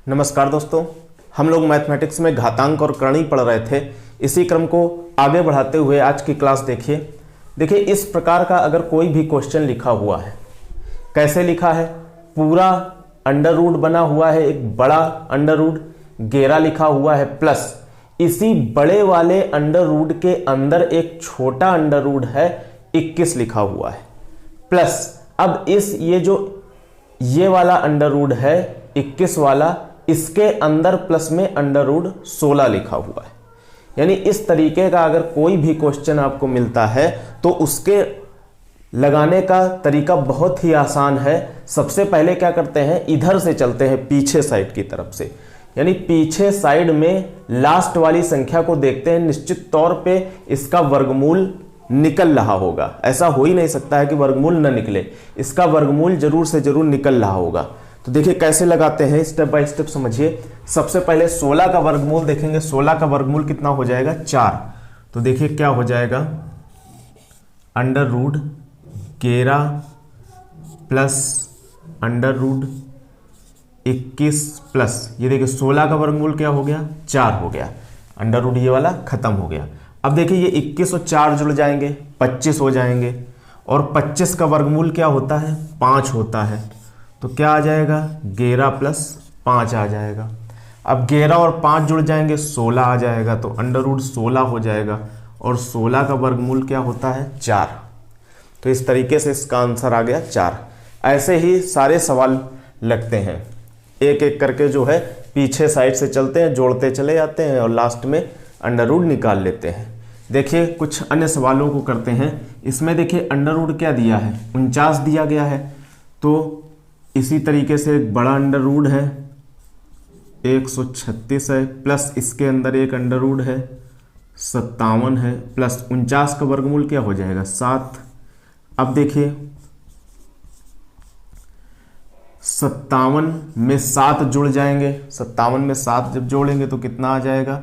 नमस्कार दोस्तों, हम लोग मैथमेटिक्स में घातांक और कर्णी पढ़ रहे थे। इसी क्रम को आगे बढ़ाते हुए आज की क्लास देखिए इस प्रकार का अगर कोई भी क्वेश्चन लिखा हुआ है, कैसे लिखा है, पूरा अंडर रूट बना हुआ है, एक बड़ा अंडर रूट घेरा लिखा हुआ है, प्लस इसी बड़े वाले अंडर रूट के अंदर एक छोटा अंडर रूट है 21 लिखा हुआ है, प्लस अब ये वाला अंडर रूट है 21 वाला, इसके अंदर प्लस में अंडर रूट 16 लिखा हुआ है। यानी इस तरीके का अगर कोई भी क्वेश्चन आपको मिलता है तो उसके लगाने का तरीका बहुत ही आसान है। सबसे पहले क्या करते हैं, इधर से चलते हैं पीछे साइड की तरफ से, यानी पीछे साइड में लास्ट वाली संख्या को देखते हैं। निश्चित तौर पे इसका वर्गमूल निकल रहा होगा, ऐसा हो ही नहीं सकता है कि वर्गमूल न निकले, इसका वर्गमूल जरूर से जरूर निकल रहा होगा। तो देखिए कैसे लगाते हैं, स्टेप बाय स्टेप समझिए। सबसे पहले 16 का वर्गमूल देखेंगे। 16 का वर्गमूल कितना हो जाएगा, 4। तो देखिए क्या हो जाएगा, under root 11 plus under root 21 plus, ये देखिए 16 का वर्गमूल क्या हो गया, 4 हो गया। अंडर रूट ये वाला खत्म हो गया। अब देखिए ये 21 और 4 जुड़ जाएंगे, 25 हो जाएंगे, और 25 का वर्गमूल क्या होता है, 5 होता है। तो क्या आ जाएगा, 11 प्लस 5 आ जाएगा। अब 11 और 5 जुड़ जाएंगे, 16 आ जाएगा। तो अंडर रूट 16 हो जाएगा, और 16 का वर्गमूल क्या होता है, 4। तो इस तरीके से इसका आंसर आ गया 4। ऐसे ही सारे सवाल लगते हैं, एक एक करके जो है पीछे साइड से चलते हैं, जोड़ते चले जाते हैं और लास्ट में अंडर रूट निकाल लेते हैं। देखिए कुछ अन्य सवालों को करते हैं। इसमें देखिए अंडर रूट क्या दिया है, 49 दिया गया है। तो इसी तरीके से एक बड़ा अंडर रूट है 136 है, प्लस इसके अंदर एक अंडर रूट है 57 है, प्लस 49 का वर्गमूल क्या हो जाएगा, 7। अब देखिए 57 में 7 जुड़ जाएंगे, 57 में 7 जब जोड़ेंगे तो कितना आ जाएगा,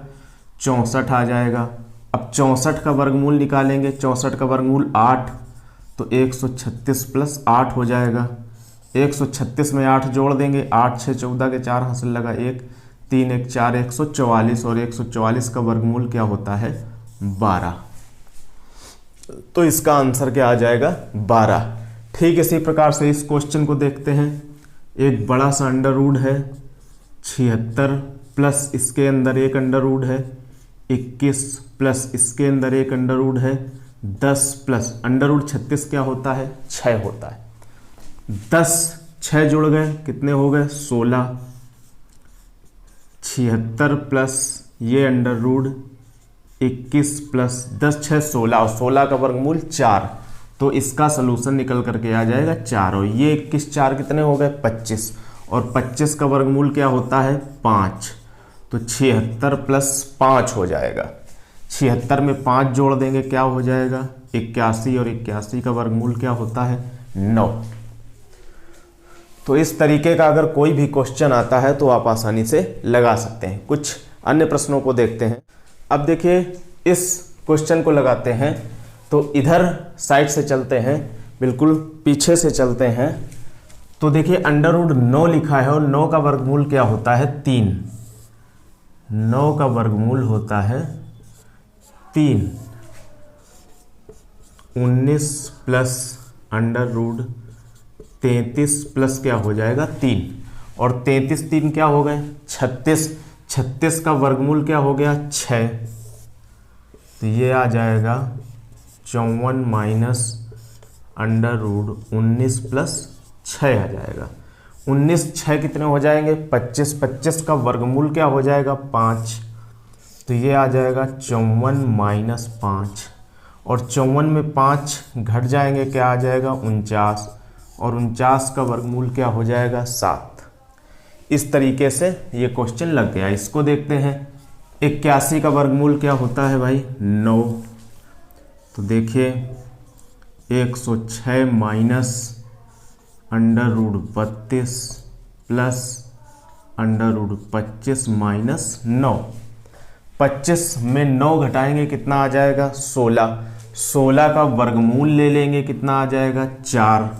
64 आ जाएगा। अब 64 का वर्गमूल निकालेंगे, 64 का वर्गमूल 8, तो 136 प्लस 8 हो जाएगा। 136 में 8 जोड़ देंगे, 8 6 14 के 4 हासिल लगा 1, 3 1 4 144, और 144 का वर्गमूल क्या होता है, 12। तो इसका आंसर क्या आ जाएगा, 12। ठीक इसी प्रकार से इस क्वेश्चन को देखते हैं। एक बड़ा सा अंडर रूट है 76, प्लस इसके अंदर एक अंडर रूट है 21, प्लस इसके अंदर एक अंडर रूट है 10, प्लस अंडर रूट 36 क्या होता है, 6 होता है। 10 6 जुड़ गए, कितने हो गए, 16। 76 प्लस ये अंडर रूट 21 प्लस 10 6 16, और 16 का वर्गमूल 4। तो इसका सलूशन निकल करके आ जाएगा 4, और ये 21 4 कितने हो गए, 25, और 25 का वर्गमूल क्या होता है, 5। तो 76 प्लस 5 हो जाएगा। 76 में 5 जोड़ देंगे, क्या हो जाएगा, 81, और 81 का वर्गमूल क्या होता है, 9। तो इस तरीके का अगर कोई भी क्वेश्चन आता है तो आप आसानी से लगा सकते हैं। कुछ अन्य प्रश्नों को देखते हैं। अब देखिए इस क्वेश्चन को लगाते हैं, तो इधर साइड से चलते हैं, बिल्कुल पीछे से चलते हैं। तो देखिए अंडर रूट 9 लिखा है, और 9 का वर्गमूल क्या होता है, 3। 9 का वर्गमूल होता है 3। 19 प्लस अंडर रूट 33 प्लस क्या हो जाएगा, 3, और 33 3 क्या हो गए, 36। 36 का वर्गमूल क्या हो गया, 6। तो ये आ जाएगा 54 माइनस अंडर रूट 19 प्लस 6 आ जाएगा। 19 6 कितने हो जाएंगे, 25। 25 का वर्गमूल क्या हो जाएगा, 5। तो ये आ जाएगा 54 माइनस 5, और 54 में 5 घट जाएंगे, क्या आ जाएगा, 49, और 49 का वर्गमूल क्या हो जाएगा, 7। इस तरीके से ये क्वेश्चन लग गया। इसको देखते हैं। 81 का वर्गमूल क्या होता है भाई, 9। तो देखिए 106 minus under root 32 plus under root 25 minus 9। 25 में 9 घटाएंगे, कितना आ जाएगा, 16। 16 का वर्गमूल ले लेंगे, कितना आ जाएगा, 4।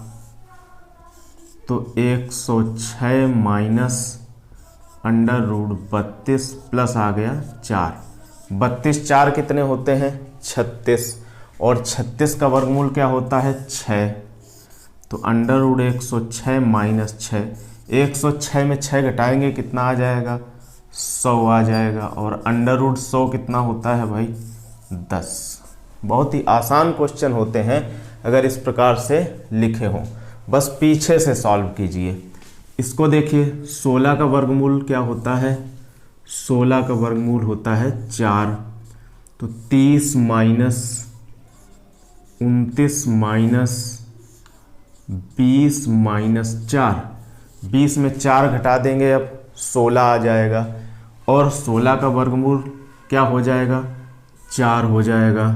तो 106 माइनस √32 प्लस आ गया 4। 32 4 कितने होते हैं 36, और 36 का वर्गमूल क्या होता है 6। तो √106 माइनस 6, 106 में 6 घटाएंगे कितना आ जाएगा 100 आ जाएगा, और √100 कितना होता है भाई 10। बहुत ही आसान क्वेश्चन होते हैं अगर इस प्रकार से लिखे हों, बस पीछे से सॉल्व कीजिए। इसको देखिए 16 का वर्गमूल क्या होता है, 16 का वर्गमूल होता है 4। तो 30 माइनस 29 माइनस 20 माइनस 4, 20 में 4 घटा देंगे अब 16 आ जाएगा, और 16 का वर्गमूल क्या हो जाएगा 4 हो जाएगा।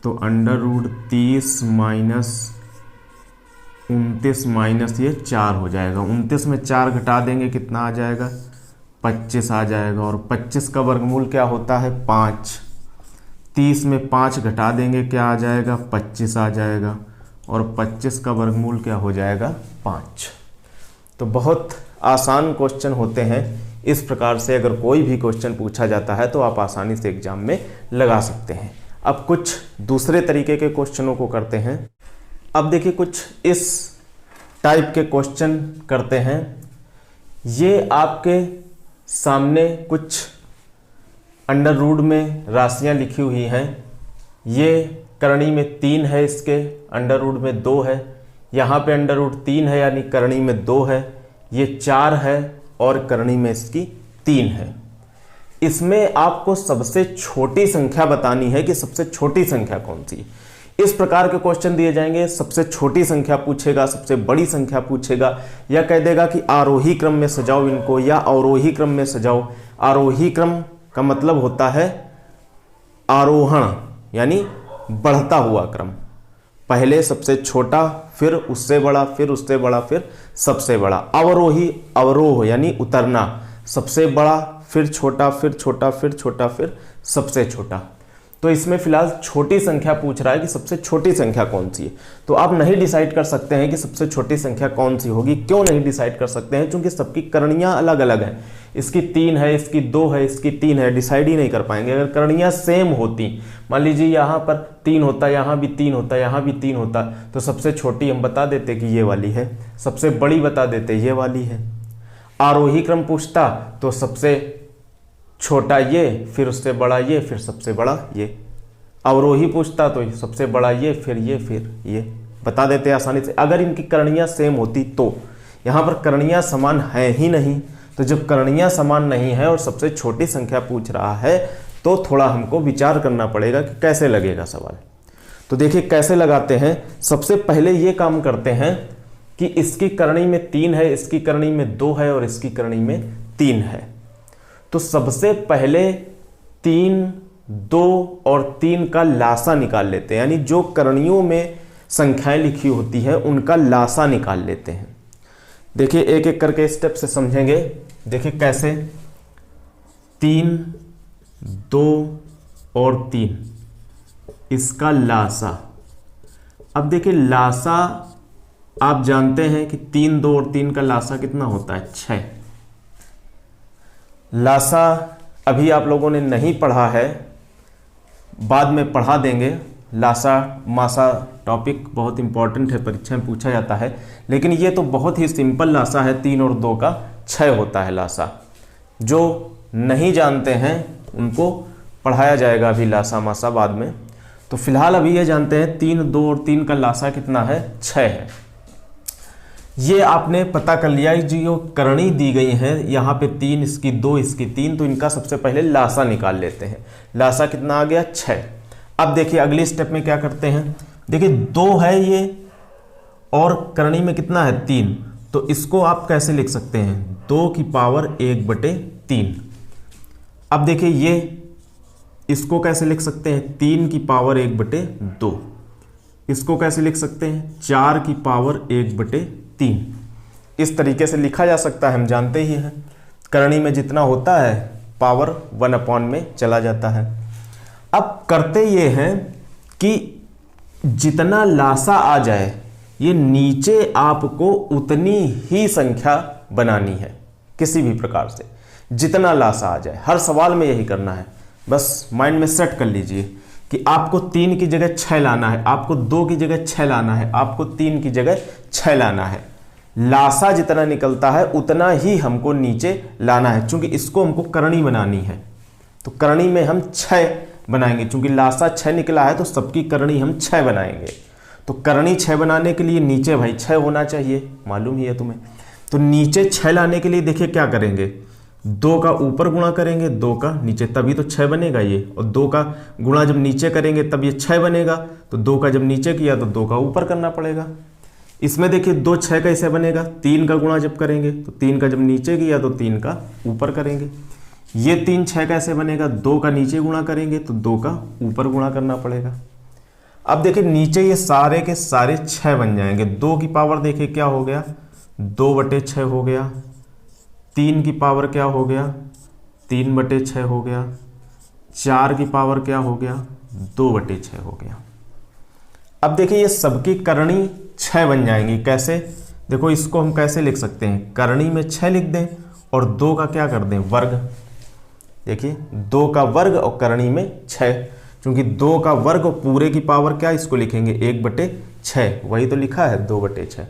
तो √30 माइनस 29 माइनस ये 4 हो जाएगा, 29 में 4 घटा देंगे कितना आ जाएगा 25 आ जाएगा, और 25 का वर्गमूल क्या होता है 5। 30 में 5 घटा देंगे क्या आ जाएगा 25 आ जाएगा, और 25 का वर्गमूल क्या हो जाएगा 5। तो बहुत आसान क्वेश्चन होते हैं। इस प्रकार से अगर कोई भी क्वेश्चन पूछा जाता है तो आप आसानी से एग्जाम में लगा सकते हैं। अब कुछ दूसरे तरीके के क्वेश्चनों को करते हैं। अब देखिए कुछ इस टाइप के क्वेश्चन करते हैं। ये आपके सामने कुछ अंडर रूट में राशियां लिखी हुई हैं। ये करणी में 3 है, इसके अंडर रूट में 2 है, यहाँ पे अंडर रूट 3 है यानी करणी में 2 है, ये 4 है और करणी में इसकी 3 है। इसमें आपको सबसे छोटी संख्या बतानी है कि सबसे छोटी संख्या कौन सी। इस प्रकार के क्वेश्चन दिए जाएंगे, सबसे छोटी संख्या पूछेगा, सबसे बड़ी संख्या पूछेगा, या कह देगा कि आरोही क्रम में सजाओ इनको या अवरोही क्रम में सजाओ। आरोही क्रम का मतलब होता है आरोहण यानी बढ़ता हुआ क्रम, पहले सबसे छोटा, फिर उससे बड़ा, फिर उससे बड़ा, फिर सबसे बड़ा। अवरोही अवरोह यानी उतरना, सबसे बड़ा, फिर छोटा, फिर छोटा, फिर छोटा, फिर सबसे छोटा। तो इसमें फिलहाल छोटी संख्या पूछ रहा है कि सबसे छोटी संख्या कौन सी है। तो आप नहीं डिसाइड कर सकते हैं कि सबसे छोटी संख्या कौन सी होगी। क्यों नहीं डिसाइड कर सकते हैं? क्योंकि सबकी करणियां अलग अलग हैं। इसकी 3 है, इसकी 2 है, इसकी 3 है, डिसाइड ही नहीं कर पाएंगे। अगर करणियां सेम होती, मान लीजिए यहाँ पर 3 होता, यहाँ भी 3 होता, यहाँ भी 3 होता, तो सबसे छोटी हम बता देते कि ये वाली है, सबसे बड़ी बता देते ये वाली है। आरोही क्रम पूछता तो सबसे छोटा ये, फिर उससे बड़ा ये, फिर सबसे बड़ा ये। अवरोही पूछता तो सबसे बड़ा ये, फिर ये बता देते आसानी से। अगर इनकी करणियां सेम होती तो। यहाँ पर करणियां समान है ही नहीं, तो जब करणियां समान नहीं है और सबसे छोटी संख्या पूछ रहा है तो थोड़ा हमको विचार करना पड़ेगा कि कैसे लगेगा सवाल। तो देखिए कैसे लगाते हैं। सबसे पहले ये काम करते हैं कि इसकी करणी में 3 है, इसकी करणी में 2 है और इसकी करणी में 3 है। तो सबसे पहले 3, 2 और 3 का लासा निकाल लेते हैं, यानी जो करणियों में संख्याएं लिखी होती हैं उनका लासा निकाल लेते हैं। देखिए एक एक करके स्टेप से समझेंगे। देखिए कैसे, 3, 2 और 3 इसका लासा। अब देखिए लासा आप जानते हैं कि 3, 2 और 3 का लासा कितना होता है 6। लासा अभी आप लोगों ने नहीं पढ़ा है, बाद में पढ़ा देंगे। लासा मासा टॉपिक बहुत इंपॉर्टेंट है, परीक्षा में पूछा जाता है, लेकिन ये तो बहुत ही सिंपल लासा है। 3 और 2 का 6 होता है लासा। जो नहीं जानते हैं उनको पढ़ाया जाएगा अभी लासा मासा बाद में। तो फिलहाल अभी ये जानते हैं 3, 2 और 3 का लासा कितना है 6 है। ये आपने पता कर लिया जो करणी दी गई है, यहाँ पे 3, इसकी 2, इसकी 3, तो इनका सबसे पहले लासा निकाल लेते हैं। लासा कितना आ गया 6। अब देखिए अगले स्टेप में क्या करते हैं। देखिए 2 है ये और करणी में कितना है 3, तो इसको आप कैसे लिख सकते हैं 2 की पावर 1/3। अब देखिए ये इसको कैसे लिख सकते हैं 3 की पावर 1/2। इसको कैसे लिख सकते हैं 4 की पावर 1/3। इस तरीके से लिखा जा सकता है, हम जानते ही हैं। करणी में जितना होता है पावर 1/, में चला जाता है। अब करते ये हैं कि जितना लासा आ जाए ये नीचे आपको उतनी ही संख्या बनानी है। किसी भी प्रकार से जितना लासा आ जाए, हर सवाल में यही करना है। बस माइंड में सेट कर लीजिए कि आपको 3 की जगह 6 लाना है, आपको 2 की जगह 6 लाना है, आपको 3 की जगह 6 लाना है। लासा जितना निकलता है उतना ही हमको नीचे लाना है, क्योंकि इसको हमको करनी बनानी है। तो करनी में हम 6 बनाएंगे, क्योंकि लासा 6 निकला है तो सबकी करनी हम 6 बनाएंगे। तो करनी 6 बनाने के लिए नीचे भाई 6 होना चाहिए, मालूम ही है तुम्हें। तो नीचे 6 लाने के लिए देखिए क्या करेंगे, 2 का ऊपर गुणा करेंगे 2 का नीचे, तभी तो 6 बनेगा ये। और 2 का गुणा जब नीचे करेंगे तब ये 6 बनेगा। तो 2 का जब नीचे किया तो 2 का ऊपर करना पड़ेगा। इसमें देखिए 2 6 कैसे बनेगा, 3 का गुणा जब करेंगे तो 3 का जब नीचे किया तो 3 का ऊपर करेंगे। ये 3 6 कैसे बनेगा, 2 का नीचे गुणा करेंगे तो 2 का ऊपर गुणा करना पड़ेगा। अब देखिए नीचे ये सारे के सारे 6 बन जाएंगे। 2 की पावर देखिए क्या हो गया, 2/6 हो गया। 3 की पावर क्या हो गया, 3/6 हो गया। 4 की पावर क्या हो गया, 2/6 हो गया। अब देखिए ये सबकी करनी 6 बन जाएंगी। कैसे, देखो इसको हम कैसे लिख सकते हैं, करनी में 6 लिख दें और 2 का क्या कर दें, वर्ग। देखिए 2 का वर्ग और करनी में 6, क्योंकि 2 का वर्ग और पूरे की पावर क्या, इसको लिखेंगे 1/6, वही तो लिखा है 2/6।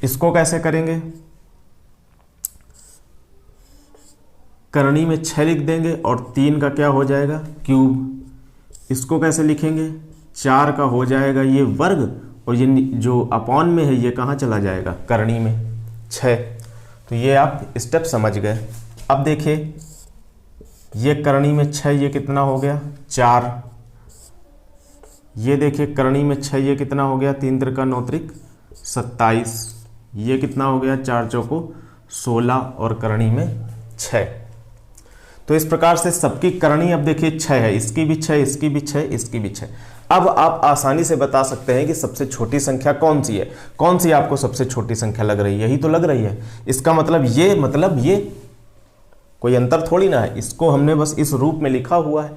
इसको कैसे करेंगे, करनी में 6 लिख देंगे और 3 का क्या हो जाएगा, क्यूब। इसको कैसे लिखेंगे, 4 का हो जाएगा ये वर्ग और ये जो अपॉन में है ये कहाँ चला जाएगा, करनी में 6। तो ये आप स्टेप समझ गए। अब देखिए ये करनी में 6 ये कितना हो गया, 4। ये देखिए करनी में 6 ये कितना हो गया, 3 त्रिका 9 त्रिक 27। ये कितना हो गया, 4 चौको 16 और करनी में 6। तो इस प्रकार से सबकी करनी अब देखिए 6 है, इसकी भी 6, इसकी भी 6, इसकी भी 6। अब आप आसानी से बता सकते हैं कि सबसे छोटी संख्या कौन सी है। कौन सी आपको सबसे छोटी संख्या लग रही है, यही तो लग रही है। इसका मतलब ये कोई अंतर थोड़ी ना है, इसको हमने बस इस रूप में लिखा हुआ है।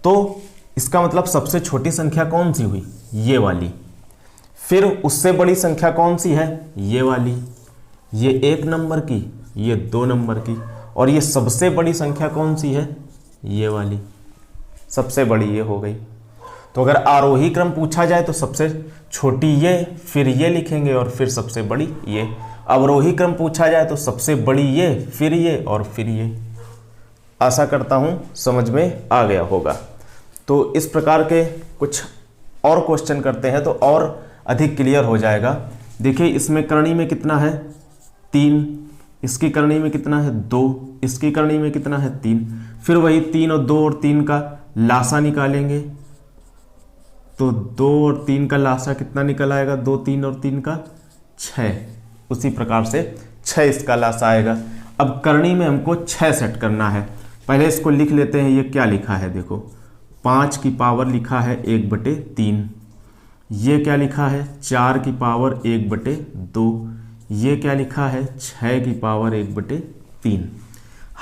तो इसका मतलब सबसे छोटी संख्या कौन सी हुई, ये वाली। फिर उससे बड़ी संख्या कौन सी है, ये वाली, ये 1 नंबर की, ये 2 नंबर की। और ये सबसे बड़ी संख्या कौन सी है, ये वाली, सबसे बड़ी ये हो गई। तो अगर आरोही क्रम पूछा जाए तो सबसे छोटी ये, फिर ये लिखेंगे और फिर सबसे बड़ी ये। अवरोही क्रम पूछा जाए तो सबसे बड़ी ये, फिर ये और फिर ये। आशा करता हूं समझ में आ गया होगा। तो इस प्रकार के कुछ और क्वेश्चन करते हैं तो और अधिक क्लियर हो जाएगा। देखिए इसमें करनी में कितना है, 3, इसकी करनी में कितना है, 2, इसकी करनी में कितना है, 3। फिर वही 3 और 2 और 3 का लासा निकालेंगे तो 2 और 3 का लासा कितना निकल आएगा, 2 3 और 3 का 6। उसी प्रकार से 6 इसका लासा आएगा। अब करनी में हमको 6 सेट करना है। पहले इसको लिख लेते हैं, ये क्या लिखा है देखो, 5 की पावर लिखा है 1/3। ये क्या लिखा है, 4 की पावर 1/2। ये क्या लिखा है, 6 की पावर 1/3।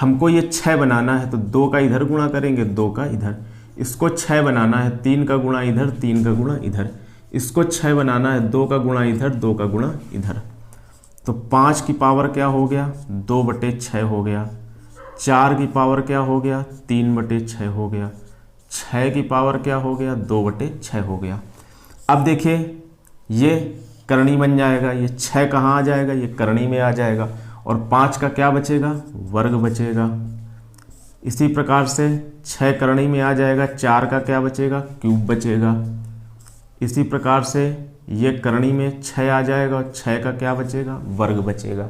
हमको ये 6 बनाना है तो 2 का इधर गुणा करेंगे, 2 का इधर। इसको 6 बनाना है, 3 का गुणा इधर, 3 का गुणा इधर। इसको 6 बनाना है, 2 का गुणा इधर, 2 का गुणा इधर। तो 5 की पावर क्या हो गया, 2/6 हो गया। 4 की पावर क्या हो गया, 3/6 हो गया। 6 की पावर क्या हो गया, 2/6 हो गया। अब देखिए ये करनी बन जाएगा, ये 6 कहाँ आ जाएगा, ये करनी में आ जाएगा। और 5 का क्या बचेगा, वर्ग बचेगा। इसी प्रकार से 6 करनी में आ जाएगा, 4 का क्या बचेगा, क्यूब बचेगा। इसी प्रकार से ये करनी में 6 आ जाएगा और 6 का क्या बचेगा, वर्ग बचेगा।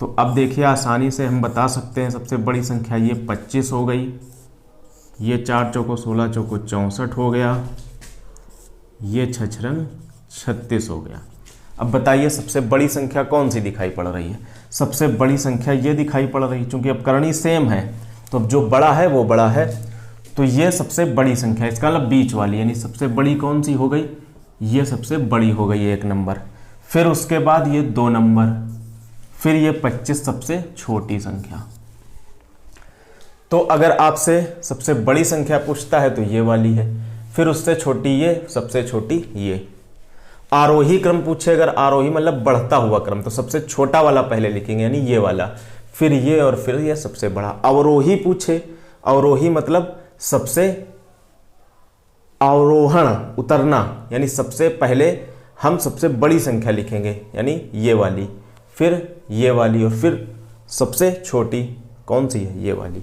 तो अब देखिए आसानी से हम बता सकते हैं सबसे बड़ी संख्या ये 25 हो गई। ये 4 चौको 16 चौको 64 हो गया। ये 6 36 हो गया। अब बताइए सबसे बड़ी संख्या कौन सी दिखाई पड़ रही है। सबसे बड़ी संख्या ये दिखाई पड़ रही है, क्योंकि अब करनी सेम है तो अब जो बड़ा है वो बड़ा है। तो ये सबसे बड़ी संख्या, इसका मतलब बीच वाली, यानी सबसे बड़ी कौन सी हो गई, ये सबसे बड़ी हो गई 1 नंबर। फिर उसके बाद ये 2 नंबर, फिर ये 25 सबसे छोटी संख्या। तो अगर आपसे सबसे बड़ी संख्या पूछता है तो ये वाली है, फिर उससे छोटी ये, सबसे छोटी ये। आरोही क्रम पूछे, अगर आरोही मतलब बढ़ता हुआ क्रम, तो सबसे छोटा वाला पहले लिखेंगे यानी ये वाला, फिर ये और फिर ये सबसे बड़ा। अवरोही पूछे, अवरोही मतलब सबसे आरोहण उतरना, यानी सबसे पहले हम सबसे बड़ी संख्या लिखेंगे यानी ये वाली, फिर ये वाली और फिर सबसे छोटी कौन सी है, ये वाली।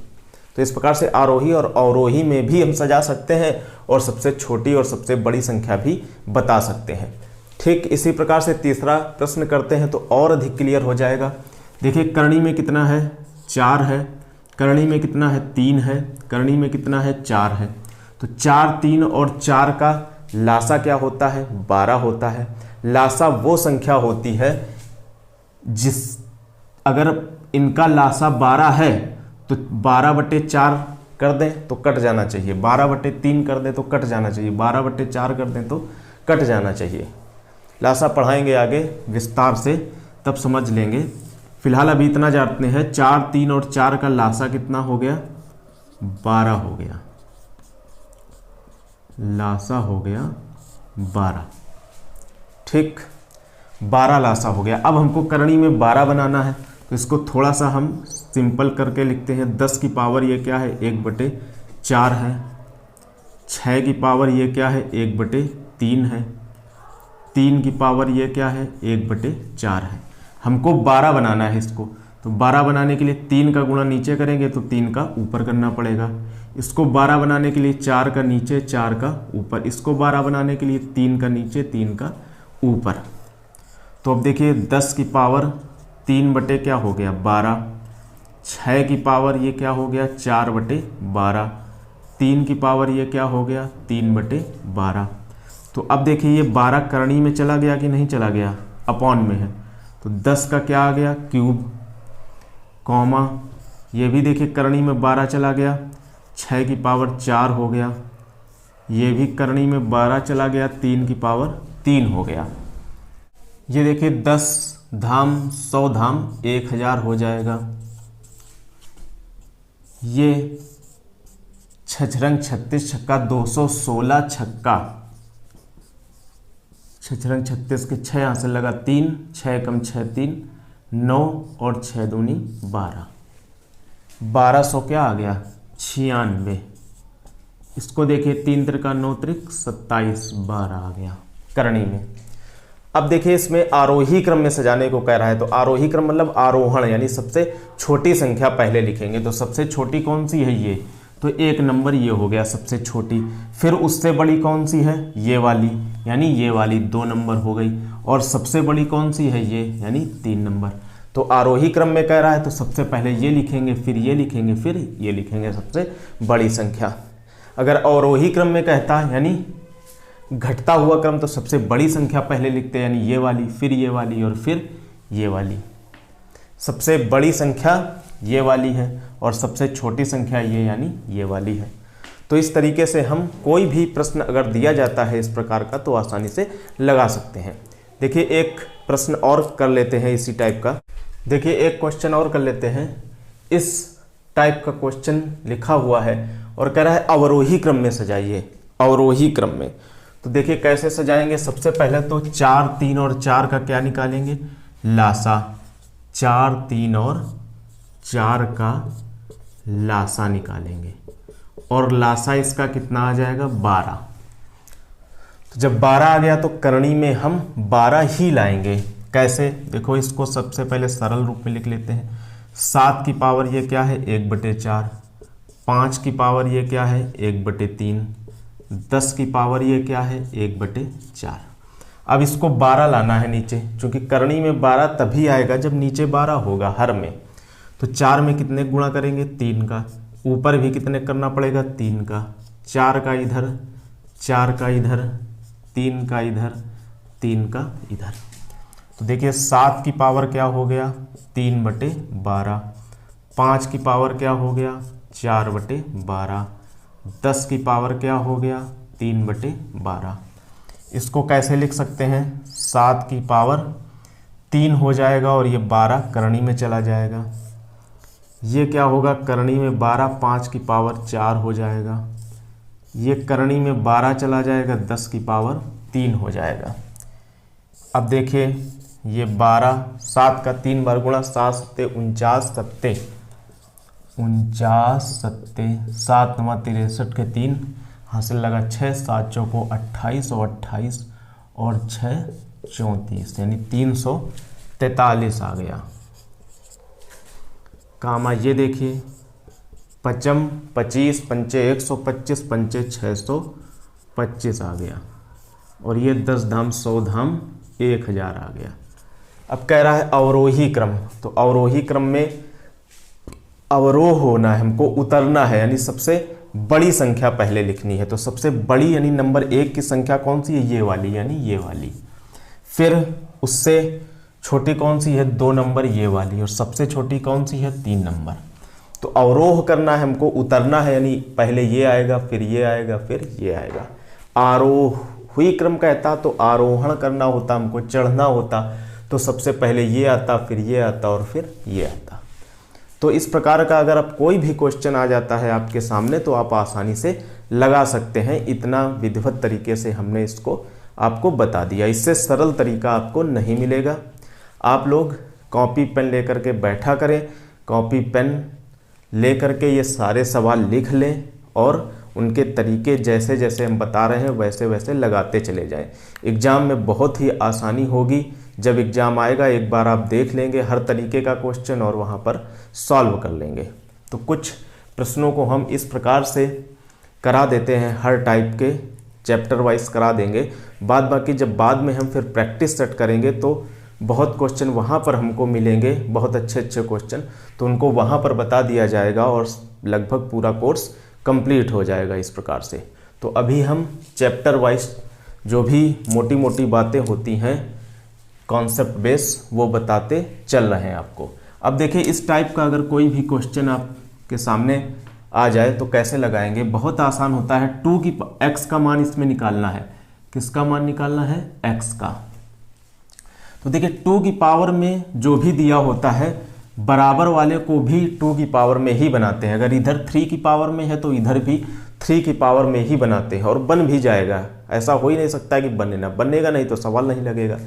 तो इस प्रकार से आरोही और अवरोही में भी हम सजा सकते हैं और सबसे छोटी और सबसे बड़ी संख्या भी बता सकते हैं। ठीक इसी प्रकार से तीसरा प्रश्न करते हैं तो और अधिक क्लियर हो जाएगा। देखिए करणी में कितना है, 4 है, करणी में कितना है, 3 है, करणी में कितना है, 4 है। तो 4, 3 और 4 का लासा क्या होता है, 12 होता है। लासा वो संख्या होती है जिस, अगर इनका लासा 12 है तो 12/4 कर दें तो कट जाना चाहिए, 12/3 कर दें तो कट जाना चाहिए, 12/4 कर दें तो कट जाना चाहिए। लासा पढ़ाएंगे आगे विस्तार से, तब समझ लेंगे। फिलहाल अभी इतना जानते हैं, 4, 3 और 4 का लासा कितना हो गया, 12 हो गया, लासा हो गया 12। ठीक, 12 लासा हो गया। अब हमको करणी में 12 बनाना है, तो इसको थोड़ा सा हम सिंपल करके लिखते हैं। 10 की पावर ये क्या है, 1/4 है। 6 की पावर ये क्या है, 1/3 है। 3 की पावर ये क्या है, 1/4 है। हमको 12 बनाना है इसको, तो 12 बनाने के लिए 3 का गुणा नीचे करेंगे तो 3 का ऊपर करना पड़ेगा। इसको 12 बनाने के लिए 4 का नीचे, 4 का ऊपर। इसको 12 बनाने के लिए 3 का नीचे, 3 का ऊपर। तो अब देखिए 10 की पावर 3 बटे क्या हो गया, 12। 6 की पावर ये क्या हो गया, 4/12। 3 की पावर ये क्या हो गया, 3/12। तो अब देखिए ये 12 करणी में चला गया कि नहीं चला गया, अपॉन में है। तो 10 का क्या आ गया, क्यूब, कॉमा, ये भी देखिए करणी में 12 चला गया। 6 की पावर 4 हो गया, ये भी करणी में 12 चला गया, 3 की पावर 3 हो गया। ये देखिए 10 धाम 100 धाम 1000 हो जाएगा। ये 6 36 छक्का 216 छक्का, 6 36 के 6 यहाँ से लगा 3, 6 कम 6 3 9 और 6 दूनी 12, 1200 क्या आ गया, 96। इसको देखिए 3 त्रिका 9 त्रिक 27, 12 आ गया करणी में। अब देखिए इसमें आरोही क्रम में सजाने को कह रहा है, तो आरोही क्रम मतलब आरोहण, यानी सबसे छोटी संख्या पहले लिखेंगे। तो सबसे छोटी कौन सी है, ये, तो 1 नंबर ये हो गया सबसे छोटी। फिर उससे बड़ी कौन सी है, ये वाली, यानी ये वाली 2 नंबर हो गई। और सबसे बड़ी कौन सी है, ये, यानी 3 नंबर। तो आरोही क्रम में कह रहा है तो सबसे पहले ये लिखेंगे, फिर ये लिखेंगे, फिर ये लिखेंगे, सबसे बड़ी संख्या। अगर अवरोही क्रम में कहता है यानी घटता हुआ क्रम, तो सबसे बड़ी संख्या पहले लिखते हैं, यानी ये वाली, फिर ये वाली और फिर ये वाली। सबसे बड़ी संख्या ये वाली है और सबसे छोटी संख्या ये, यानी ये वाली है। तो इस तरीके से हम कोई भी प्रश्न अगर दिया जाता है इस प्रकार का तो आसानी से लगा सकते हैं। देखिए एक प्रश्न और कर लेते हैं इसी टाइप का। देखिए एक क्वेश्चन और कर लेते हैं। इस टाइप का क्वेश्चन लिखा हुआ है और कह रहा है अवरोही क्रम में सजाइए, अवरोही क्रम में। तो देखिए कैसे सजाएंगे। सबसे पहले तो 4, 3 और 4 का क्या निकालेंगे, लासा। 4, 3 और 4 का लासा निकालेंगे और लासा इसका कितना आ जाएगा, 12। तो जब 12 आ गया तो करणी में हम 12 ही लाएंगे। कैसे, देखो इसको सबसे पहले सरल रूप में लिख लेते हैं। 7 की पावर ये क्या है, 1/4। 5 की पावर ये क्या है, 1/3। 10 की पावर ये क्या है, 1/4। अब इसको 12 लाना है नीचे, क्योंकि करणी में 12 तभी आएगा जब नीचे 12 होगा हर में। तो 4 में कितने गुणा करेंगे, 3 का। ऊपर भी कितने करना पड़ेगा, 3 का। 4 का इधर, 4 का इधर, 3 का इधर, 3 का इधर। तो देखिए 7 की पावर क्या हो गया, 3/12। 5 की पावर क्या हो गया, 4/12। 10 की पावर क्या हो गया, 3/12। इसको कैसे लिख सकते हैं, 7 की पावर 3 हो जाएगा और ये 12 करणी में चला जाएगा। ये क्या होगा, करणी में 12, 5 की पावर 4 हो जाएगा। ये करणी में 12 चला जाएगा, 10 की पावर 3 हो जाएगा। अब देखिए ये 12, 7 का 3 बार गुणा, 7 सत्ते 49 सत्ते 49 सत्ते 7 9 63 के 3 हासिल लगा 6, 7 चौको 28 और 28 और 6 34 यानी 343 आ गया। कामा ये देखिए 55 25 पंचे 125 पंचे 625 आ गया और ये 10 धाम 100 धाम 1000 आ गया। अब कह रहा है अवरोही क्रम, तो अवरोही क्रम में अवरोह होना है, हमको उतरना है, यानी सबसे बड़ी संख्या पहले लिखनी है। तो सबसे बड़ी यानी नंबर 1 की संख्या कौन सी है, ये वाली यानी ये वाली। फिर उससे छोटी कौन सी है, 2 नंबर ये वाली, और सबसे छोटी कौन सी है, 3 नंबर। तो अवरोह करना है हमको, उतरना है, यानी पहले ये आएगा फिर ये आएगा फिर ये आएगा। आरोह हुई क्रम कहता तो आरोहण करना होता, हमको चढ़ना होता, तो सबसे पहले ये आता फिर ये आता और फिर ये आता। तो इस प्रकार का अगर आप कोई भी क्वेश्चन आ जाता है आपके सामने तो आप आसानी से लगा सकते हैं। इतना विधिवत तरीके से हमने इसको आपको बता दिया, इससे सरल तरीका आपको नहीं मिलेगा। आप लोग कॉपी पेन लेकर के बैठा करें, कॉपी पेन लेकर के ये सारे सवाल लिख लें और उनके तरीके जैसे जैसे हम बता रहे हैं वैसे वैसे लगाते चले जाएं। एग्ज़ाम में बहुत ही आसानी होगी। जब एग्ज़ाम आएगा एक बार आप देख लेंगे हर तरीके का क्वेश्चन और वहाँ पर सॉल्व कर लेंगे। तो कुछ प्रश्नों को हम इस प्रकार से करा देते हैं, हर टाइप के चैप्टर वाइज करा देंगे। बाद बाकी जब बाद में हम फिर प्रैक्टिस सेट करेंगे तो बहुत क्वेश्चन वहाँ पर हमको मिलेंगे, बहुत अच्छे अच्छे क्वेश्चन, तो उनको वहाँ पर बता दिया जाएगा और लगभग पूरा कोर्स कंप्लीट हो जाएगा इस प्रकार से। तो अभी हम चैप्टर वाइज जो भी मोटी मोटी बातें होती हैं कॉन्सेप्ट बेस वो बताते चल रहे हैं आपको। अब देखिए इस टाइप का अगर कोई भी क्वेश्चन आपके सामने आ जाए तो कैसे लगाएंगे, बहुत आसान होता है। 2 की x का मान इसमें निकालना है। किसका मान निकालना है, x का। तो देखिए 2 की पावर में जो भी दिया होता है बराबर वाले को भी 2 की पावर में ही बनाते हैं। अगर इधर 3 की पावर में है तो इधर भी 3 की पावर में ही बनाते हैं और बन भी जाएगा। ऐसा हो ही नहीं सकता कि बनेगा नहीं तो सवाल नहीं लगेगा।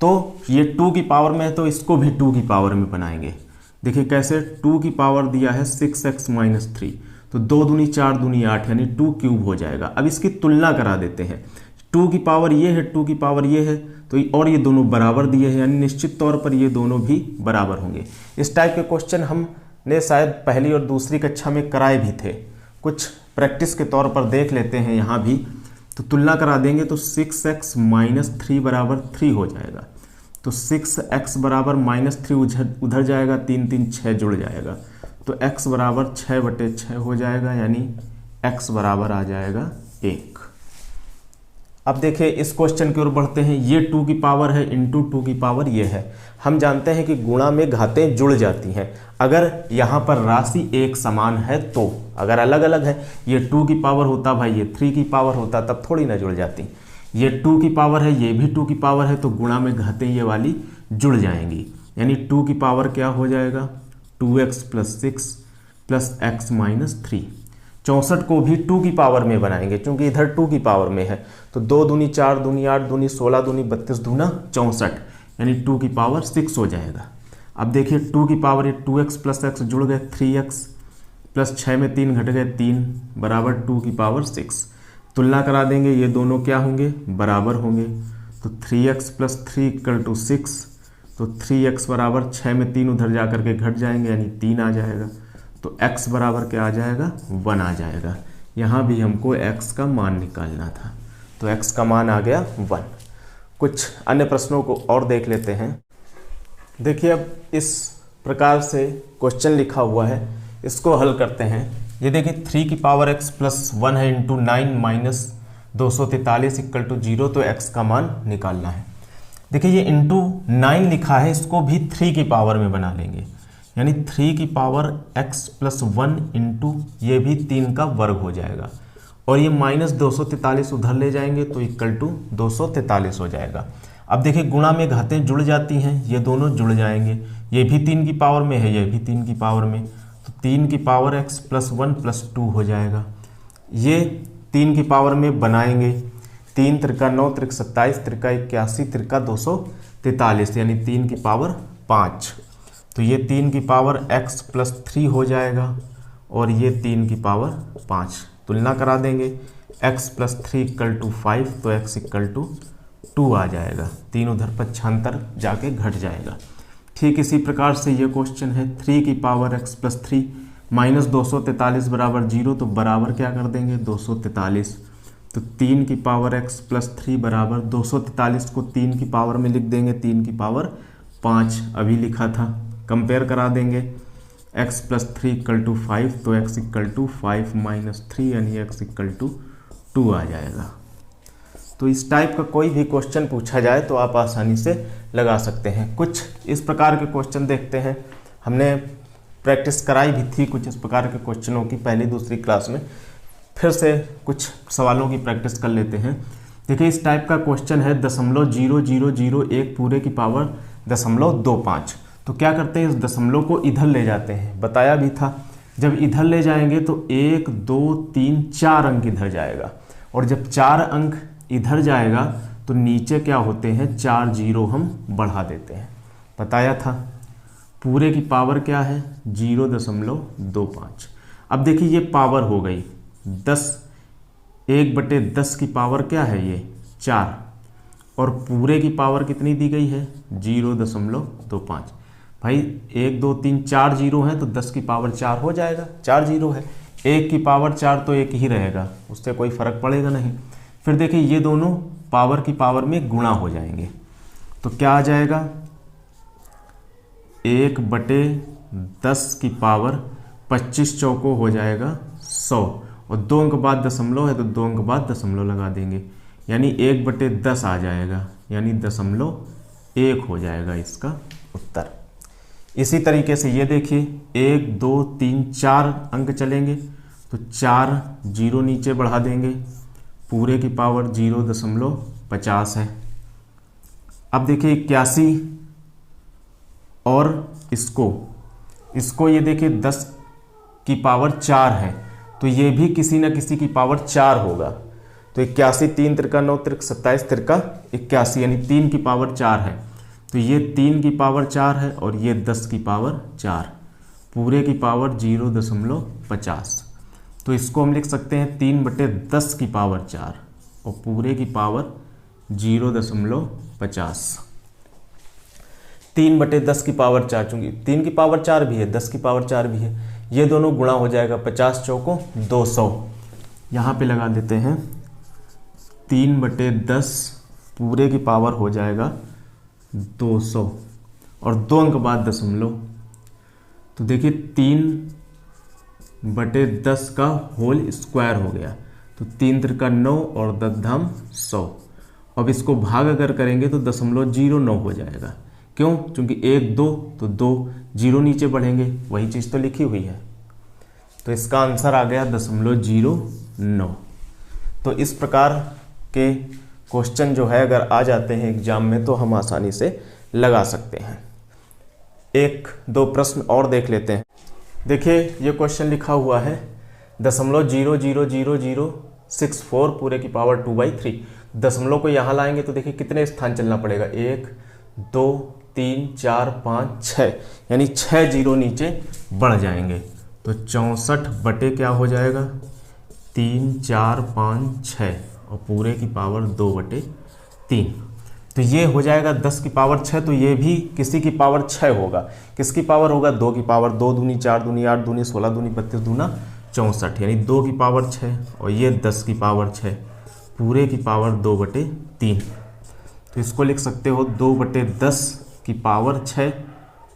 तो ये 2 की पावर में है तो इसको भी 2 की पावर में बनाएंगे। देखिए कैसे, 2 की पावर दिया है 6x - 3, तो 2 दूनी 4 दूनी 8 यानी 2 क्यूब हो जाएगा। अब इसकी तुलना करा देते हैं। 2 की पावर ये है, 2 की पावर ये है, तो और ये दोनों बराबर दिए हैं, यानी निश्चित तौर पर ये दोनों भी बराबर होंगे। इस टाइप के क्वेश्चन हमने शायद पहली और दूसरी कक्षा में कराए भी थे, कुछ प्रैक्टिस के तौर पर देख लेते हैं यहाँ भी। तो तुलना करा देंगे तो 6x - 3 बराबर 3 हो जाएगा। तो 6x बराबर -3 उधर जाएगा, 3 3 6 जुड़ जाएगा, तो x बराबर 6/6 हो जाएगा, यानी x बराबर आ जाएगा 1। अब देखिए इस क्वेश्चन की ओर बढ़ते हैं। ये 2 की पावर है इंटू 2 की पावर ये है। हम जानते हैं कि गुणा में घातें जुड़ जाती हैं अगर यहाँ पर राशि एक समान है तो। अगर अलग अलग है, ये 2 की पावर होता भाई, ये 3 की पावर होता, तब थोड़ी ना जुड़ जाती। ये 2 की पावर है, ये भी 2 की पावर है, तो गुणा में घातें ये वाली जुड़ जाएंगी, यानी 2 की पावर क्या हो जाएगा, 2x + 6 + x - 3। 64 को भी 2 की पावर में बनाएंगे क्योंकि इधर 2 की पावर में है, तो 2 दूनी 4 दूनी 8 दूनी 16 दूनी 32 दूना 64, यानी 2 की पावर 6 हो जाएगा। अब देखिए 2 की पावर ये 2x + x जुड़ गए, 3x + 6 में 3 घट गए, 3 बराबर 2 की पावर 6। तुलना करा देंगे, ये दोनों क्या होंगे, बराबर होंगे। तो 3x + 3 = 6, तो 3x बराबर 6 में 3 उधर जा करके घट जाएंगे, यानी 3 आ जाएगा। तो x बराबर क्या आ जाएगा, 1 आ जाएगा। यहाँ भी हमको x का मान निकालना था, तो x का मान आ गया 1। कुछ अन्य प्रश्नों को और देख लेते हैं। देखिए अब इस प्रकार से क्वेश्चन लिखा हुआ है, इसको हल करते हैं। ये देखिए 3 की पावर x + 1 है इंटू 9 - 243 = 0, तो x का मान निकालना है। देखिए ये इंटू 9 लिखा है, इसको भी 3 की पावर में बना लेंगे, यानी 3 की पावर x + 1 इंटू ये भी 3 का वर्ग हो जाएगा, और ये -243 उधर ले जाएंगे तो = 243 हो जाएगा। अब देखिए गुणा में घातें जुड़ जाती हैं, ये दोनों जुड़ जाएंगे, ये भी 3 की पावर में है, ये भी 3 की पावर में, तो 3 की पावर x + 1 + 2 हो जाएगा। ये 3 की पावर में बनाएंगे, 3 त्रिका 9 त्रिक 27 त्रिका 81 त्रिका 243 यानी 3 की पावर 5। तो ये 3 की पावर x प्लस 3 हो जाएगा और ये 3 की पावर 5। तुलना करा देंगे, x प्लस 3 इक्वल टू 5 तो x इक्वल टू 2 आ जाएगा। 3 उधर पक्षांतर जाके घट जाएगा। ठीक इसी प्रकार से ये क्वेश्चन है 3 की पावर x प्लस 3 माइनस 243 बराबर 0, तो बराबर क्या कर देंगे 243। तो 3 की पावर x प्लस 3 बराबर 243 को 3 की पावर में लिख देंगे 3 की पावर 5 अभी लिखा था। कंपेयर करा देंगे x प्लस 3 इक्वल टू 5 तो x इक्वल टू 5 माइनस 3 यानी x इक्वल टू 2 आ जाएगा। तो इस टाइप का कोई भी क्वेश्चन पूछा जाए तो आप आसानी से लगा सकते हैं। कुछ इस प्रकार के क्वेश्चन देखते हैं, हमने प्रैक्टिस कराई भी थी कुछ इस प्रकार के क्वेश्चनों की पहली दूसरी क्लास में। फिर से कुछ सवालों की प्रैक्टिस कर लेते हैं। देखिए इस टाइप का क्वेश्चन है 0.0001 पूरे की पावर 0.25। तो क्या करते हैं, इस दशमलव को इधर ले जाते हैं। बताया भी था जब इधर ले जाएंगे तो 1 2 3 4 अंक इधर जाएगा, और जब 4 अंक इधर जाएगा तो नीचे क्या होते हैं 4 जीरो हम बढ़ा देते हैं। बताया था पूरे की पावर क्या है 0.25। अब देखिए ये पावर हो गई 10, 1/10 की पावर क्या है ये 4, और पूरे की पावर कितनी दी गई है 0.25। भाई 1 2 3 4 जीरो है तो 10 की पावर 4 हो जाएगा, 4 जीरो है। 1 की पावर 4 तो 1 ही रहेगा, उससे कोई फर्क पड़ेगा नहीं। फिर देखिए ये दोनों पावर की पावर में गुणा हो जाएंगे तो क्या आ जाएगा 1/10 की पावर 25 चौको हो जाएगा 100, और 2 अंक बाद दशमलव है तो 2 अंक बाद दशमलव लगा देंगे यानी 1/10 आ जाएगा, यानी 0.1 हो जाएगा इसका उत्तर। इसी तरीके से ये देखिए 1 2 3 4 अंक चलेंगे तो 4 जीरो नीचे बढ़ा देंगे, पूरे की पावर 0.50 है। अब देखिए 81 और इसको ये देखिए 10 की पावर 4 है तो ये भी किसी न किसी की पावर 4 होगा। तो 81 3 त्रिका 9 त्रिक 27 त्रिका 81 यानी 3 की पावर 4 है, तो ये 3 की पावर 4 है और ये 10 की पावर 4, पूरे की पावर 0.50। तो इसको हम लिख सकते हैं 3/10 की पावर 4 और पूरे की पावर 0.50। 3/10 की पावर 4, चूंकि 3 की पावर 4 भी है 10 की पावर 4 भी है, ये दोनों गुणा हो जाएगा 50 चौको 200। यहाँ पे लगा देते हैं 3/10 पूरे की पावर हो जाएगा 200 और 2 अंक बाद दशमलव। तो देखिए 3/10 का होल स्क्वायर हो गया, तो 3 त्रिका 9 और 10 धाम 100। अब इसको भाग अगर करेंगे तो 0.09 हो जाएगा। क्यों? क्योंकि 1 2 तो 2 जीरो नीचे बढ़ेंगे, वही चीज़ तो लिखी हुई है। तो इसका आंसर आ गया 0.09। तो इस प्रकार के क्वेश्चन जो है अगर आ जाते हैं एग्जाम में तो हम आसानी से लगा सकते हैं। 1 2 प्रश्न और देख लेते हैं। देखिए ये क्वेश्चन लिखा हुआ है 0.00064 पूरे की पावर 2/3। दशमलव को यहाँ लाएंगे तो देखिए कितने स्थान चलना पड़ेगा 1 2 3 4 5 6, यानी 6 जीरो नीचे बढ़ जाएंगे। तो 64 बटे क्या हो जाएगा 3 4 5 6 और पूरे की पावर 2/3। तो ये हो जाएगा 10 की पावर 6, तो ये भी किसी की पावर 6 होगा। किसकी पावर होगा 2 की पावर 2 दूनी 4 दूनी 8 दूनी 16 दूनी 32 दूना 64, यानी 2 की पावर 6 और ये 10 की पावर 6, पूरे की पावर 2/3। तो इसको लिख सकते हो 2/10 की पावर 6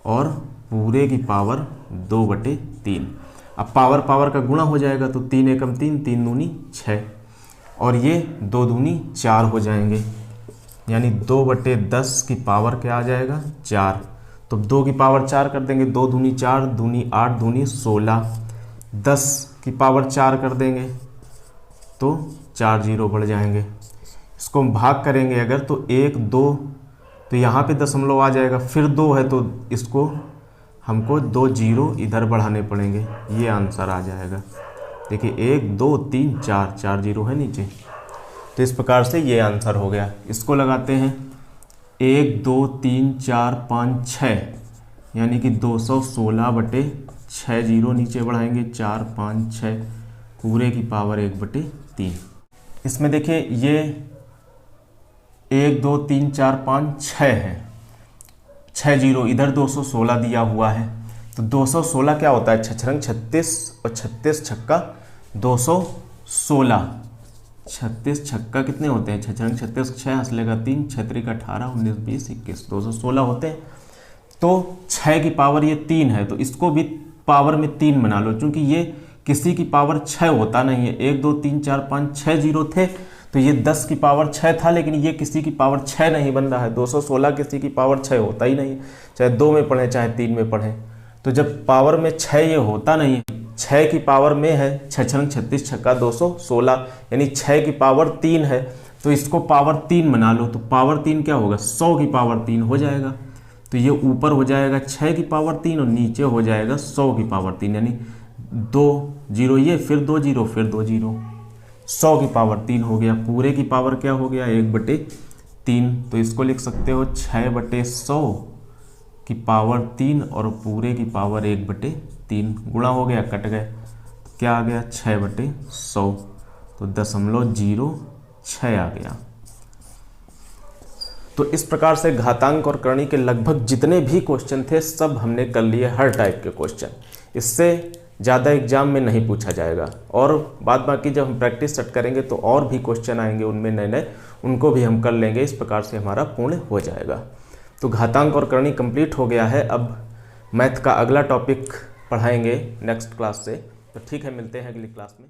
और पूरे की पावर 2/3। अब पावर पावर का गुणा हो जाएगा तो 3 एकम 3 3 दूनी 6 और ये 2 दूनी 4 हो जाएंगे, यानी 2/10 की पावर क्या आ जाएगा 4। तो 2 की पावर 4 कर देंगे, 2 दूनी 4 दूनी 8 दूनी 16, 10 की पावर 4 कर देंगे तो 4 जीरो बढ़ जाएंगे। इसको हम भाग करेंगे अगर तो 1 2, तो यहाँ पे दशमलव आ जाएगा, फिर 2 है तो इसको हमको 2 जीरो इधर बढ़ाने पड़ेंगे, ये आंसर आ जाएगा। देखिए 1 2 3 4 4 जीरो है नीचे। तो इस प्रकार से ये आंसर हो गया। इसको लगाते हैं 1 2 3 4 5 6 यानी कि 216/6, जीरो नीचे बढ़ाएंगे 4 5 6 पूरे की पावर 1/3। इसमें देखिए ये 1 2 3 4 5 6 है, 6 जीरो, इधर 216 दिया हुआ है। तो 216 क्या होता है? 6 36 और 36 छक्का 216, 36 छक्का कितने होते हैं? 6 36, 6 हंस लेगा 3, 6 3 18 19 20 21, 216 होते हैं। तो 6 की पावर ये 3 है, तो इसको भी पावर में 3 बना लो, क्योंकि ये किसी की पावर 6 होता नहीं है। 1 2 3 4 5 6 जीरो थे तो ये 10 की पावर 6 था, लेकिन ये किसी की पावर 6 नहीं बन रहा है। 216 किसी की पावर 6 होता ही नहीं, चाहे 2 में पढ़े चाहे 3 में पढ़े। तो जब पावर में 6 ये होता नहीं है, 6 की पावर में है 6 36 छक्का 216, यानी 6 की पावर 3 है, तो इसको पावर 3 बना लो। तो पावर 3 क्या होगा? 100 की पावर 3 हो जाएगा। तो ये ऊपर हो जाएगा 6 की पावर 3 और नीचे हो जाएगा 100 की पावर 3, यानी 2 जीरो ये, फिर 2 जीरो, फिर 2 जीरो, 100 की पावर 3 हो गया। पूरे की पावर क्या हो गया? 1/3। तो इसको लिख सकते हो 6/100 की पावर 3 और पूरे की पावर 1/3। गुणा हो गया, कट गए, क्या आ गया? 6/100, तो 0.06 आ गया। तो इस प्रकार से घातांक और करणी के लगभग जितने भी क्वेश्चन थे सब हमने कर लिए, हर टाइप के क्वेश्चन। इससे ज़्यादा एग्जाम में नहीं पूछा जाएगा। और बाद बाकी जब हम प्रैक्टिस सेट करेंगे तो और भी क्वेश्चन आएंगे उनमें नए नए, उनको भी हम कर लेंगे। इस प्रकार से हमारा पूर्ण हो जाएगा। तो घातांक और करणी कंप्लीट हो गया है। अब मैथ का अगला टॉपिक पढ़ाएंगे नेक्स्ट क्लास से। तो ठीक है, मिलते हैं अगली क्लास में।